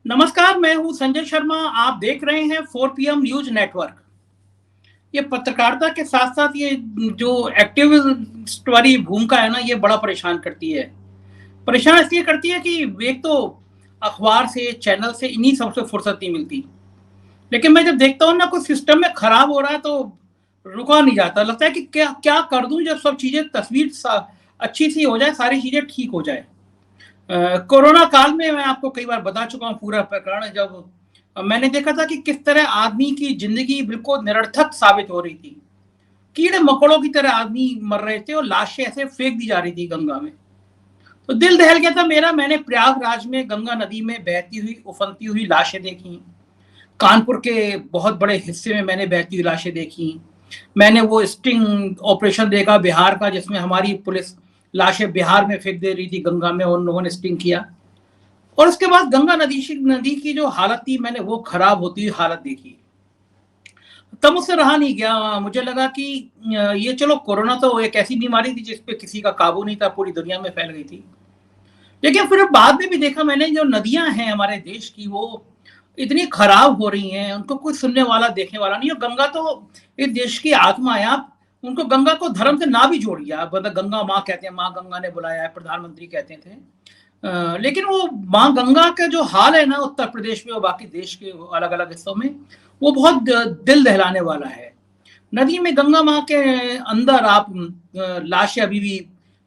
नमस्कार, मैं हूं संजय शर्मा। आप देख रहे हैं 4 PM न्यूज नेटवर्क। ये पत्रकारिता के साथ साथ ये जो एक्टिविस्ट वाली भूमिका है ना, ये बड़ा परेशान करती है। परेशान इसलिए करती है कि एक तो अखबार से, चैनल से, इन्हीं सबसे फुर्सत नहीं मिलती। लेकिन मैं जब देखता हूँ ना कुछ सिस्टम में खराब हो रहा है तो रुका नहीं जाता। लगता है कि क्या क्या कर दूं जब सब चीजें अच्छी सी हो जाए, सारी चीजें ठीक हो जाए। कोरोना काल में मैं आपको कई बार बता चुका हूँ पूरा प्रकरण। जब मैंने देखा था कि किस तरह आदमी की जिंदगी बिल्कुल निरर्थक साबित हो रही थी। कीड़े मकोड़ों की तरह आदमी मर रहे थे और लाशें ऐसे फेंक दी जा रही थी गंगा में। तो दिल दहल गया था मेरा। मैंने प्रयागराज में गंगा नदी में बहती हुई, उफनती हुई लाशें देखी। कानपुर के बहुत बड़े हिस्से में मैंने बहती हुई लाशें देखी। मैंने वो स्टिंग ऑपरेशन देखा बिहार का, जिसमें हमारी पुलिस लाशें बिहार में फेंक दे रही थी गंगा में, और उन लोगों ने स्टिंग किया। और उसके बाद गंगा नदी की जो हालत थी, मैंने वो खराब होती हुई हालत देखी। तब मुझसे रहा नहीं गया। मुझे लगा कि ये चलो, कोरोना तो एक ऐसी बीमारी थी जिसपे किसी का काबू नहीं था, पूरी दुनिया में फैल गई थी। लेकिन फिर बाद में भी देखा मैंने, जो नदियां हैं हमारे देश की, वो इतनी खराब हो रही हैं, उनको कोई सुनने वाला, देखने वाला नहीं। और गंगा तो इस देश की आत्मा है। आप उनको, गंगा को धर्म से ना भी जोड़िए। आप मतलब गंगा माँ कहते हैं, माँ गंगा ने बुलाया है, प्रधानमंत्री कहते थे। लेकिन वो माँ गंगा का जो हाल है ना उत्तर प्रदेश में और बाकी देश के अलग अलग हिस्सों में, वो बहुत दिल दहलाने वाला है। नदी में, गंगा माँ के अंदर आप लाशें अभी भी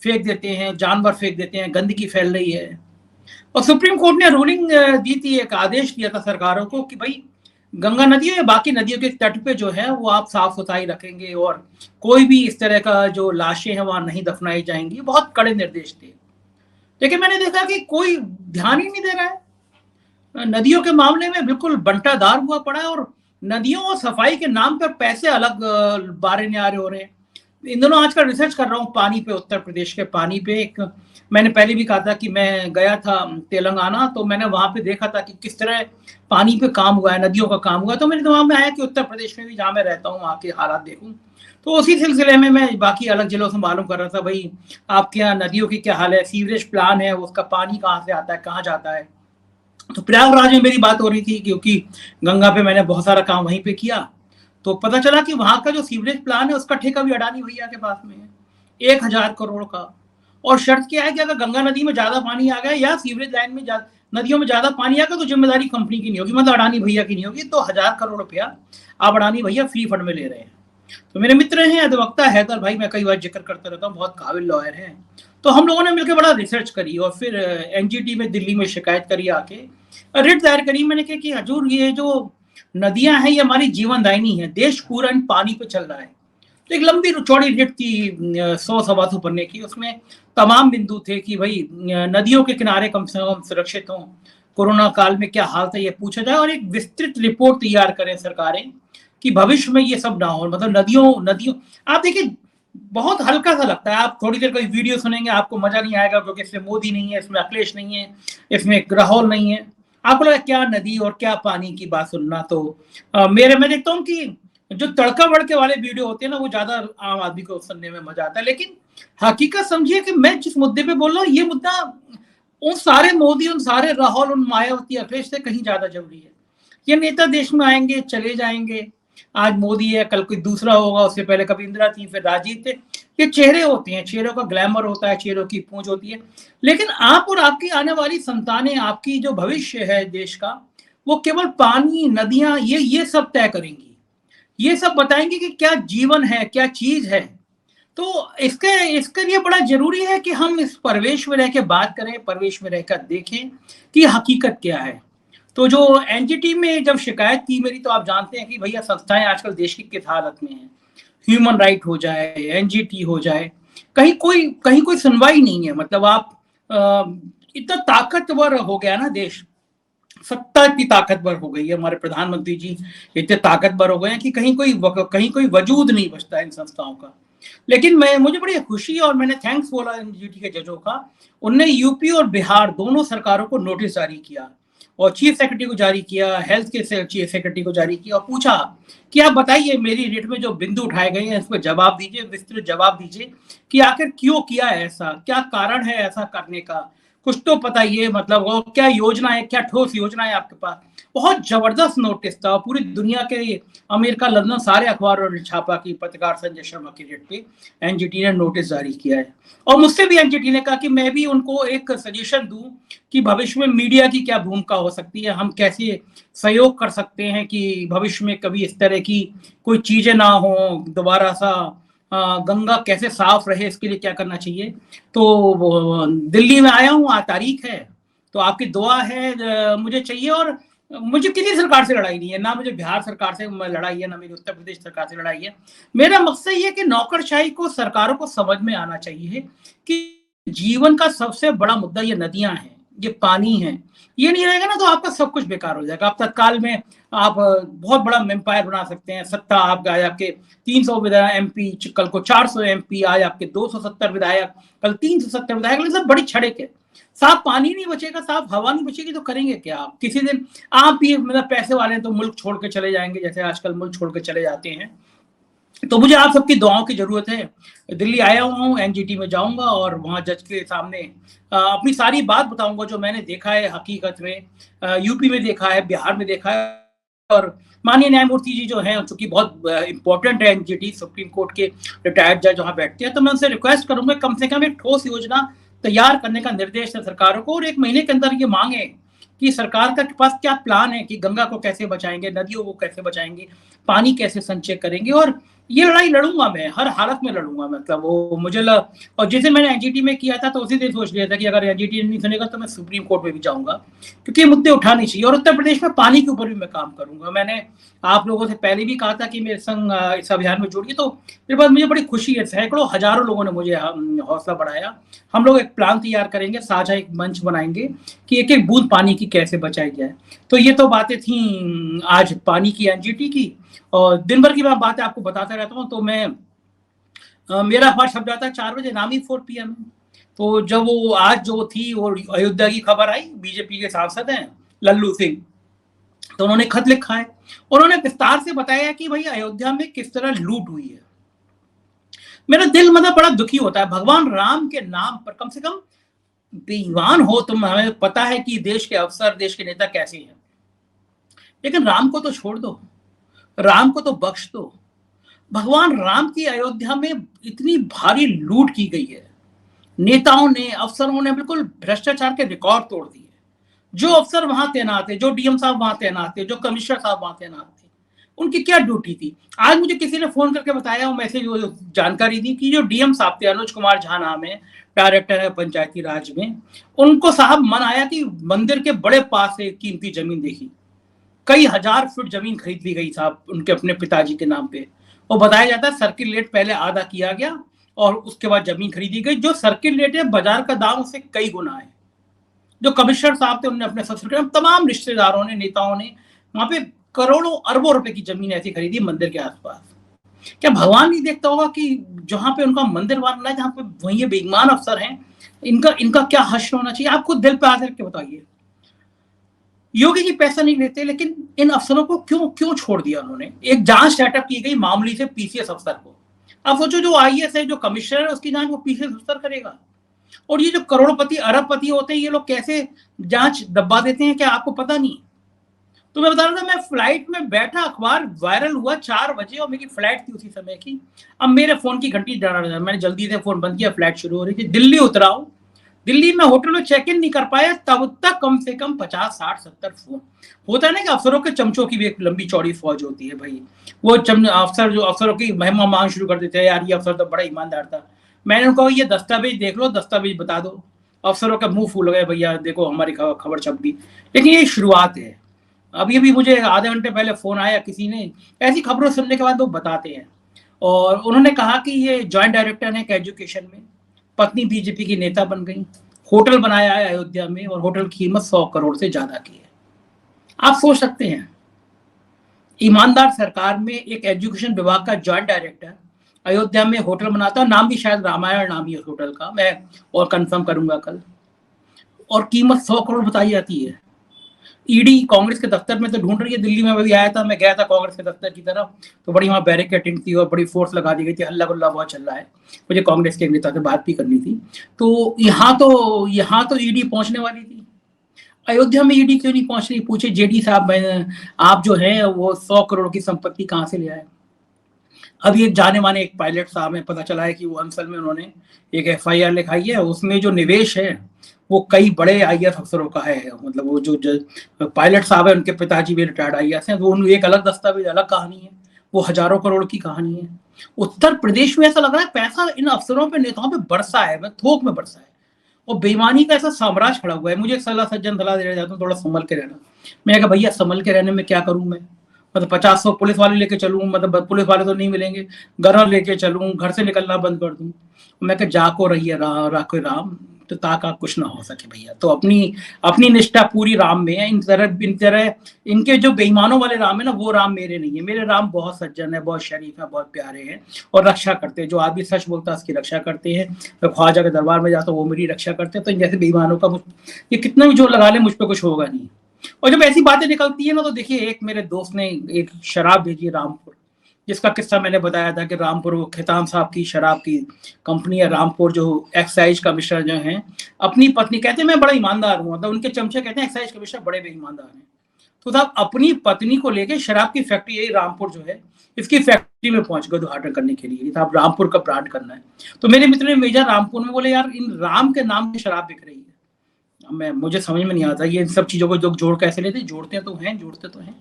फेंक देते हैं, जानवर फेंक देते हैं, गंदगी फैल रही है। और सुप्रीम कोर्ट ने रूलिंग दी थी, एक आदेश दिया था सरकारों को कि भाई गंगा नदियों या बाकी नदियों के तट पे जो है वो आप साफ सुथराई रखेंगे, और कोई भी इस तरह का जो लाशें हैं वहां नहीं दफनाई जाएंगी। बहुत कड़े निर्देश थे। लेकिन मैंने देखा कि कोई ध्यान ही नहीं दे रहा है। नदियों के मामले में बिल्कुल बंटाधार हुआ पड़ा है, और नदियों और सफाई के नाम पर पैसे अलग बारे न्यारे हो रहे हैं। इन दोनों आजकल रिसर्च कर रहा हूँ पानी पे, उत्तर प्रदेश के पानी पे। एक मैंने पहले भी कहा था कि मैं गया था तेलंगाना, तो मैंने वहां पे देखा था कि किस तरह पानी पे काम हुआ है, नदियों का काम हुआ है। तो मेरे दिमाग में आया कि उत्तर प्रदेश में भी, जहाँ मैं रहता हूँ, वहाँ के हालात देखूं। तो उसी सिलसिले में मैं बाकी अलग जिलों से मालूम कर रहा था, भाई आपके यहाँ नदियों की क्या हाल है, सीवरेज प्लान है, उसका पानी कहाँ से आता है, कहाँ जाता है। तो प्रयागराज में मेरी बात हो रही थी, क्योंकि गंगा पे मैंने बहुत सारा काम वहीं पे किया। तो पता चला कि वहां का जो सीवरेज प्लान है उसका ठेका भी अडानी भैया के पास में है, 1,000 करोड़ का। और शर्त क्या है कि अगर गंगा नदी में ज्यादा पानी आ गया या सीवरेज लाइन में नदियों में ज्यादा पानी आ गया, तो जिम्मेदारी कंपनी की नहीं होगी, मतलब अडानी भैया की नहीं होगी। तो 1,000 करोड़ रुपया आप अडानी भैया फ्री फंड में ले रहे हैं। तो मेरे मित्र हैं अधिवक्ता हैदर भाई, मैं कई बार जिक्र करता रहता हूँ, बहुत काबिल लॉयर हैं। तो हम लोगों ने मिलकर बड़ा रिसर्च करी, और फिर एनजीटी में दिल्ली में शिकायत करी, आके रिट दायर करी। मैंने कहा कि हजूर, ये जो नदियां हैं ये हमारी जीवनदायिनी है, देश पूरा इन पानी पे चल रहा है। तो एक लंबी चौड़ी रिट थी, 100 सवा 100 पन्ने की। उसमें तमाम बिंदु थे कि भाई नदियों के किनारे कम से कम सुरक्षित हों, कोरोना काल में क्या हाल था ये पूछा जाए, और एक विस्तृत रिपोर्ट तैयार करें सरकारें कि भविष्य में ये सब ना हो। मतलब नदियों नदियों आप देखिए, बहुत हल्का सा लगता है। आप थोड़ी देर कोई वीडियो सुनेंगे, आपको मजा नहीं आएगा, क्योंकि इसमें मोदी नहीं है, इसमें अखिलेश नहीं है, इसमें राहुल नहीं है। आपको लगा क्या नदी और क्या पानी की बात सुनना। तो मैं देखता हूँ कि जो तड़का भड़के वाले वीडियो होते हैं ना, वो ज्यादा आम आदमी को सुनने में मजा आता है। लेकिन हकीकत समझिए कि मैं जिस मुद्दे पे बोल रहा हूँ, ये मुद्दा उन सारे मोदी, उन सारे राहुल, उन मायावती, अखिलेश से कहीं ज्यादा जरूरी है। ये नेता देश में आएंगे, चले जाएंगे। आज मोदी है, कल कोई दूसरा होगा, उससे पहले कभी इंदिरा थी, फिर राजीव थे। ये चेहरे होते हैं, चेहरों का ग्लैमर होता है, चेहरों की पूंछ होती है। लेकिन आप और आपकी आने वाली संतानें, आपकी जो भविष्य है देश का, वो केवल पानी, नदियां, ये सब तय करेंगी। ये सब बताएंगे कि क्या जीवन है, क्या चीज है। तो इसके इसके लिए बड़ा जरूरी है कि हम इस परिवेश में रह के बात करें, परिवेश में रहकर देखें कि हकीकत क्या है। तो जो एनजीटी में जब शिकायत की मेरी, तो आप जानते हैं कि भैया संस्थाएं आजकल देश की किस हालत में है। ह्यूमन राइट हो जाए, एनजीटी हो जाए, कहीं कोई सुनवाई नहीं है। मतलब आप इतना ताकतवर हो गया ना देश, सत्ता इतनी ताकतवर हो गई है, हमारे प्रधानमंत्री जी इतने ताकतवर हो गए हैं कि कहीं कोई वजूद नहीं बचता इन संस्थाओं का। लेकिन मुझे बड़ी खुशी, और मैंने थैंक्स बोला एनजीटी के जजों का। उनने यूपी और बिहार दोनों सरकारों को नोटिस जारी किया, और चीफ सेक्रेटरी को जारी किया, हेल्थ के चीफ सेक्रेटरी को जारी किया, और पूछा कि आप बताइए, मेरी रिट में जो बिंदु उठाए गए हैं इस पर जवाब दीजिए, विस्तृत जवाब दीजिए कि आखिर क्यों किया है ऐसा, क्या कारण है ऐसा करने का, कुछ तो बताइए, मतलब वो क्या योजना है, क्या ठोस योजना है आपके पास। बहुत जबरदस्त नोटिस था, पूरी दुनिया के, अमेरिका, लंदन, सारे अखबारों ने छापा कि पत्रकार संजय शर्मा के रेट पे एनजीटी ने नोटिस जारी किया है। और मुझसे भी एनजीटी ने कहा कि मैं भी उनको एक सजेशन दूं कि भविष्य में मीडिया की क्या भूमिका हो सकती है, हम कैसे सहयोग कर सकते हैं कि भविष्य में कभी इस तरह की कोई चीजें ना हो, दोबारा सा गंगा कैसे साफ रहे, इसके लिए क्या करना चाहिए। तो दिल्ली में आया हूँ, आज तारीख है, तो आपकी दुआ है मुझे चाहिए। और मुझे किसी सरकार से लड़ाई नहीं है, ना मुझे बिहार सरकार से लड़ाई है, ना मेरी उत्तर प्रदेश सरकार से लड़ाई है। मेरा मकसद ये है कि नौकरशाही को सरकारों को समझ में आना चाहिए कि जीवन का सबसे बड़ा मुद्दा ये नदियां हैं, ये पानी है। ये नहीं रहेगा ना तो आपका सब कुछ बेकार हो जाएगा। आप तत्काल में आप बहुत बड़ा एम्पायर बना सकते हैं, सत्ता आप आज आपके 300 विधायक एमपी, कल को 400 एमपी, आज आपके 270 विधायक, कल 370 विधायक, लेकिन सब बड़ी छड़े के। साफ पानी नहीं बचेगा, साफ हवा नहीं बचेगी, तो करेंगे क्या आप। किसी दिन आप भी मतलब पैसे वाले हैं तो मुल्क छोड़ के चले जाएंगे, जैसे आजकल मुल्क छोड़ के चले जाते हैं। तो मुझे आप सबकी दुआओं की जरूरत है। दिल्ली आया हुआ हूँ, एनजीटी में जाऊंगा और वहां जज के सामने अपनी सारी बात बताऊंगा जो मैंने देखा है हकीकत में, यूपी में देखा है, बिहार में देखा है। और माननीय न्यायमूर्ति जी जो हैं, चूंकि बहुत इंपॉर्टेंट है एनजीटी, सुप्रीम कोर्ट के रिटायर्ड जज वहां बैठते हैं, तो मैं उनसे रिक्वेस्ट करूंगा कम से कम एक ठोस योजना तैयार करने का निर्देश है सरकारों को, और 1 महीने के अंदर ये मांगे कि सरकार का के पास क्या प्लान है कि गंगा को कैसे बचाएंगे, नदियों को कैसे बचाएंगे, पानी कैसे संचय करेंगे। और ये लड़ाई लड़ूंगा मैं, हर हालत में लड़ूंगा। मतलब वो मुझे और जैसे मैंने एनजीटी में किया था तो उसी दिन सोच लिया था कि अगर एनजीटी नहीं सुनेगा तो मैं सुप्रीम कोर्ट में भी जाऊंगा, क्योंकि ये मुद्दे उठाने चाहिए। और उत्तर प्रदेश में पानी के ऊपर भी मैं काम करूंगा। मैंने आप लोगों से पहले भी कहा था कि मेरे संग इस अभियान में जुड़िए, तो मेरे पास मुझे बड़ी खुशी है, सैकड़ों हजारों लोगों ने मुझे हौसला बढ़ाया। हम लोग एक प्लान तैयार करेंगे, साझा एक मंच बनाएंगे कि एक एक बूंद पानी की कैसे बचाई जाए। तो ये तो बातें थी आज पानी की, एनजीटी की। और दिन भर की मैं बातें आपको बताता रहता हूँ। तो मैं मेरा अखबार छप जाता है 4 बजे, नाम ही 4 PM। तो जब वो आज जो थी वो अयोध्या की खबर आई, बीजेपी के सांसद हैं लल्लू सिंह, तो उन्होंने खत लिखा है, उन्होंने विस्तार से बताया कि भाई अयोध्या में किस तरह लूट हुई है। मेरा दिल मतलब बड़ा दुखी होता है। भगवान राम के नाम पर कम से कम बेईमान हो तुम, हमें पता है कि देश के अफसर, देश के नेता कैसे हैं, लेकिन राम को तो छोड़ दो, राम को तो बख्श दो। भगवान राम की अयोध्या में इतनी भारी लूट की गई है, नेताओं ने, अफसरों ने बिल्कुल भ्रष्टाचार के रिकॉर्ड तोड़ दिए। जो अफसर वहां तैनात थे, जो डीएम साहब वहां तैनात थे, जो कमिश्नर साहब वहां तैनात थे, उनकी क्या ड्यूटी थी। आज मुझे किसी ने फोन करके बताया, मैसेज जानकारी दी कि जो डीएम साहब थे, अनुज कुमार झा नाम है, डायरेक्टर है पंचायती राज में, उनको साहब मन आया कि मंदिर के बड़े पास एक कीमती जमीन देखी, कई हजार फीट जमीन खरीद ली गई साहब उनके अपने पिताजी के नाम पे। और बताया जाता है सर्किल रेट पहले आधा किया गया और उसके बाद जमीन खरीदी गई। जो सर्किल रेट है बाजार का दाम उससे कई गुना है। जो कमिश्नर साहब थे उन्होंने अपने ससुर, तमाम रिश्तेदारों ने, नेताओं ने वहां पे करोड़ों अरबों रुपए की जमीन ऐसी खरीदी मंदिर के आसपास। क्या भगवान नहीं देखता होगा कि जहां पे उनका मंदिर बनना है, जहां पे वही ये बेईमान अफसर हैं, इनका इनका क्या हश्र होना चाहिए। आप खुद दिल पे हाथ रख के बताइए। योगी जी पैसा नहीं लेते, लेकिन इन अफसरों को क्यों क्यों छोड़ दिया उन्होंने। एक जांच सेटअप की गई मामूली से पीसीएस अफसर को। अब सोचो जो आईएएस है, जो कमिश्नर है, उसकी जांच वो पीसीएस अफसर करेगा। और ये जो करोड़पति अरबपति होते हैं, ये लोग कैसे जांच दबा देते हैं, क्या आपको पता नहीं। तो मैं बता रहा था, मैं फ्लाइट में बैठा, अखबार वायरल हुआ 4 बजे और मेरी फ्लाइट थी उसी समय की। अब मेरे फोन की घंटी मैंने जल्दी से फोन बंद किया, फ्लाइट शुरू हो रही थी, दिल्ली उतरा हूं। दिल्ली में होटल में चेक इन नहीं कर पाया, तब तक कम से कम 50, 60, 70 फोन। होता है ना कि अफसरों के चमचों की भी एक लंबी चौड़ी फौज होती है भाई। वो अफसर जो अफसरों की महिमा मांग शुरू कर देते हैं, यार ये अफसर तो बड़ा ईमानदार था। मैंने उनको ये दस्तावेज देख लो, दस्तावेज बता दो। अफसरों का मुंह फूल गए, भैया देखो हमारी खबर छप गई। लेकिन ये शुरुआत है। अभी भी मुझे आधे घंटे पहले फोन आया किसी ने, ऐसी खबरों सुनने के बाद लोग बताते हैं। और उन्होंने कहा कि ये ज्वाइंट डायरेक्टर है एजुकेशन में, पत्नी बीजेपी की नेता बन गई, होटल बनाया है अयोध्या में और होटल की कीमत 100 करोड़ से ज्यादा की है। आप सोच सकते हैं, ईमानदार सरकार में एक एजुकेशन विभाग का ज्वाइंट डायरेक्टर अयोध्या में होटल बनाता है, नाम भी शायद रामायण नाम ही है होटल का, मैं और कंफर्म करूंगा कल, और कीमत 100 करोड़ बताई जाती है। ईडी कांग्रेस के दफ्तर में तो ढूंढ रही है। दिल्ली में भी आया था, मैं गया था कांग्रेस के दफ्तर की तरफ, तो बड़ी वहाँ बैरिकेडिंग थी और बड़ी फोर्स लगा दी गई थी, हल्ला गुल्ला बहुत चल रहा है, मुझे कांग्रेस के नेता से बात भी करनी थी। तो यहाँ तो ईडी पहुंचने वाली थी, अयोध्या में ईडी क्यों नहीं पहुंच रही? पूछे जेडी साहब, आप जो है वो 100 करोड़ की संपत्ति कहाँ से ले आए? अभी एक जाने माने एक पायलट साहब में पता चला है कि वो असल में उन्होंने एक एफआईआर लिखाई है, उसमें जो निवेश है वो कई बड़े आईएएस अफसरों का है। मतलब वो जो पायलट साहब है उनके पिताजी भी रिटायर्ड आईएएस हैं, तो एक अलग दस्तावेज, अलग कहानी है, वो हजारों करोड़ की कहानी है। उत्तर प्रदेश में ऐसा लग रहा है पैसा इन अफसरों पे, नेताओं पे बरसा है, थोक में बरसा है, और बेईमानी का ऐसा साम्राज्य खड़ा हुआ है। मुझे एक सज्जन सलाह दे जाता हूँ थोड़ा संभल के रहना। मैं कहा भैया संभल के रहने में क्या करूं मैं? मतलब 50-100 पुलिस वाले लेके चलूं, मतलब पुलिस वाले तो नहीं मिलेंगे, गनर लेके चलूं, घर से निकलना बंद कर दूं। मैं कहा जाको रहिए राखो राम, तो ताका कुछ ना हो सके भैया। तो अपनी निष्ठा पूरी राम में है। इन तरह इनके जो बेईमानों वाले राम है ना, वो राम मेरे नहीं है। मेरे राम बहुत सज्जन है, बहुत शरीफ है, बहुत प्यारे हैं और रक्षा करते हैं। जो आदमी सच बोलता है उसकी रक्षा करते हैं। मैं ख्वाजा के दरबार में जाता हूँ, वो मेरी रक्षा करते हैं। तो इन जैसे बेईमानों का ये कितना भी जोर लगा ले, मुझ पर कुछ होगा नहीं। और जब ऐसी बातें निकलती है ना, तो देखिए एक मेरे दोस्त ने एक शराब भेजी रामपुर, जिसका किस्सा मैंने बताया था कि रामपुर वो खेतान साहब की शराब की कंपनी है रामपुर, जो एक्साइज कमिश्नर जो हैं, अपनी पत्नी कहते हैं मैं बड़ा ईमानदार हूँ, मतलब उनके चमचे कहते हैं एक्साइज कमिश्नर बड़े बेईमानदार हैं। तो साहब अपनी पत्नी को लेके शराब की फैक्ट्री, यही रामपुर जो है, इसकी फैक्ट्री में पहुंच गए उद्घाटन करने के लिए। साहब रामपुर का ब्रांड करना है। तो मेरे मित्र ने भेजा रामपुर में, बोले यार इन राम के नाम पे शराब बिक रही है। मुझे समझ में नहीं आता ये इन सब चीजों को लोग जोड़ कैसे लेते, जोड़ते तो हैं।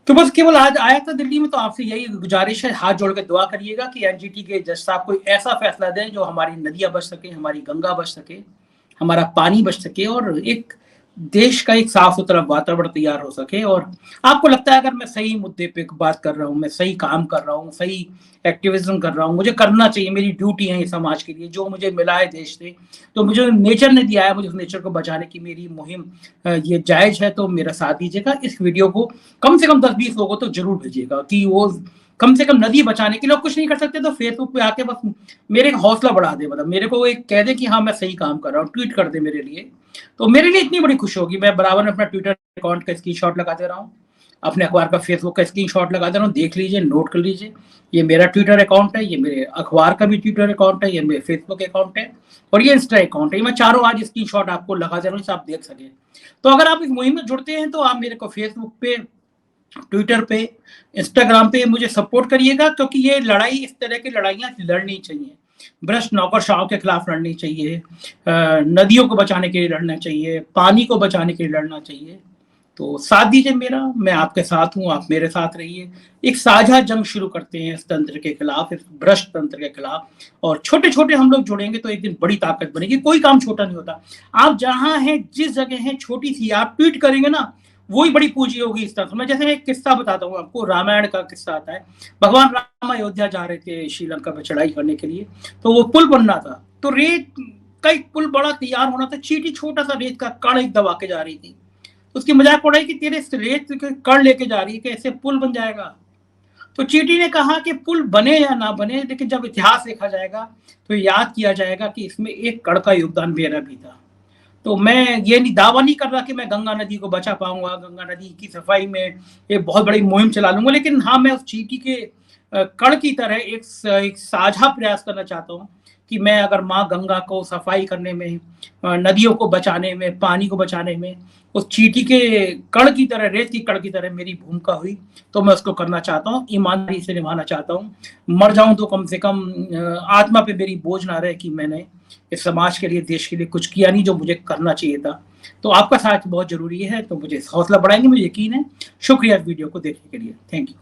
तो बस केवल आज आया था दिल्ली में, तो आपसे यही गुजारिश है, हाथ जोड़ के दुआ करिएगा कि एनजीटी के जज साहब कोई ऐसा फैसला दें जो हमारी नदियां बच सके, हमारी गंगा बच सके, हमारा पानी बच सके और एक देश का एक साफ सुथरा वातावरण तैयार हो सके। और आपको लगता है अगर मैं सही मुद्दे पे बात कर रहा हूँ, मैं सही काम कर रहा हूँ, सही एक्टिविज्म कर रहा हूँ, मुझे करना चाहिए, मेरी ड्यूटी है इस समाज के लिए, जो मुझे मिला है देश से, तो मुझे नेचर ने दिया है, मुझे उस नेचर को बचाने की मेरी मुहिम ये जायज है। तो मेरा साथ दीजिएगा, इस वीडियो को कम से कम 10-20 लोगों तो जरूर भेजिएगा कि वो कम से कम नदी बचाने के लिए कुछ नहीं कर सकते तो फेसबुक पे आके बस मेरे का हौसला बढ़ा दे, मतलब मेरे को एक कह दे कि हाँ मैं सही काम कर रहा हूँ, ट्वीट कर दे मेरे लिए, तो मेरे लिए इतनी बड़ी खुशी होगी। मैं बराबर में अपना ट्विटर अकाउंट का स्क्रीनशॉट लगा दे रहा हूँ, अपने अखबार का फेसबुक का स्क्रीनशॉट लगा दे रहा हूँ, देख लीजिए, नोट कर लीजिए। ये मेरा ट्विटर अकाउंट है, ये मेरे अखबार का भी ट्विटर अकाउंट है, ये मेरे फेसबुक अकाउंट है और ये इंस्टा अकाउंट है। मैं चारों आज स्क्रीनशॉट आपको लगा दे रहा हूँ, आप देख सके। तो अगर आप इस मुहिम में जुड़ते हैं तो आप मेरे को फेसबुक पे, ट्विटर पे, इंस्टाग्राम पे मुझे सपोर्ट करिएगा, क्योंकि ये लड़ाई, इस तरह की लड़ाइयाँ लड़नी चाहिए। भ्रष्ट नौकरशाहों के खिलाफ लड़नी चाहिए, नदियों को बचाने के लिए लड़ना चाहिए, पानी को बचाने के लिए लड़ना चाहिए। तो साथ दीजिए मेरा, मैं आपके साथ हूँ, आप मेरे साथ रहिए। एक साझा जंग शुरू करते हैं इस तंत्र के खिलाफ, इस भ्रष्ट तंत्र के खिलाफ। और छोटे छोटे हम लोग जुड़ेंगे तो एक दिन बड़ी ताकत बनेगी। कोई काम छोटा नहीं होता। आप जहां हैं, जिस जगह हैं, छोटी सी आप ट्वीट करेंगे ना, वही बड़ी पूंजी होगी इस तंत्र में। जैसे मैं एक किस्सा बताता हूँ आपको, रामायण का किस्सा आता है। भगवान राम अयोध्या जा रहे थे श्रीलंका पर चढ़ाई करने के लिए, तो वो पुल बनना था, तो रेत का एक पुल बड़ा तैयार होना था, चींटी छोटा सा रेत का कण एक दबा के जा रही थी। उसकी मजाक उड़ाई कि तेरे रेत के कण लेके जा रही है, कैसे पुल बन जाएगा? तो चींटी ने कहा कि पुल बने या ना बने, लेकिन जब इतिहास देखा जाएगा तो याद किया जाएगा कि इसमें एक कण का योगदान मेरा भी था। तो मैं ये दावा नहीं कर रहा कि मैं गंगा नदी को बचा पाऊंगा, गंगा नदी की सफाई में एक बहुत बड़ी मुहिम चला लूंगा, लेकिन हाँ मैं उस चींटी के कण की तरह एक साझा प्रयास करना चाहता हूँ कि मैं अगर माँ गंगा को सफाई करने में, नदियों को बचाने में, पानी को बचाने में उस चींटी के कण की तरह, रेत की कण की तरह मेरी भूमिका हुई, तो मैं उसको करना चाहता हूँ, ईमानदारी से निभाना चाहता हूँ। मर जाऊं तो कम से कम आत्मा पे मेरी बोझ ना रहे कि मैंने इस समाज के लिए, देश के लिए कुछ किया नहीं जो मुझे करना चाहिए था। तो आपका साथ बहुत जरूरी है, तो मुझे हौसला बढ़ाएंगे, मुझे यकीन है। शुक्रिया इस वीडियो को देखने के लिए, थैंक यू।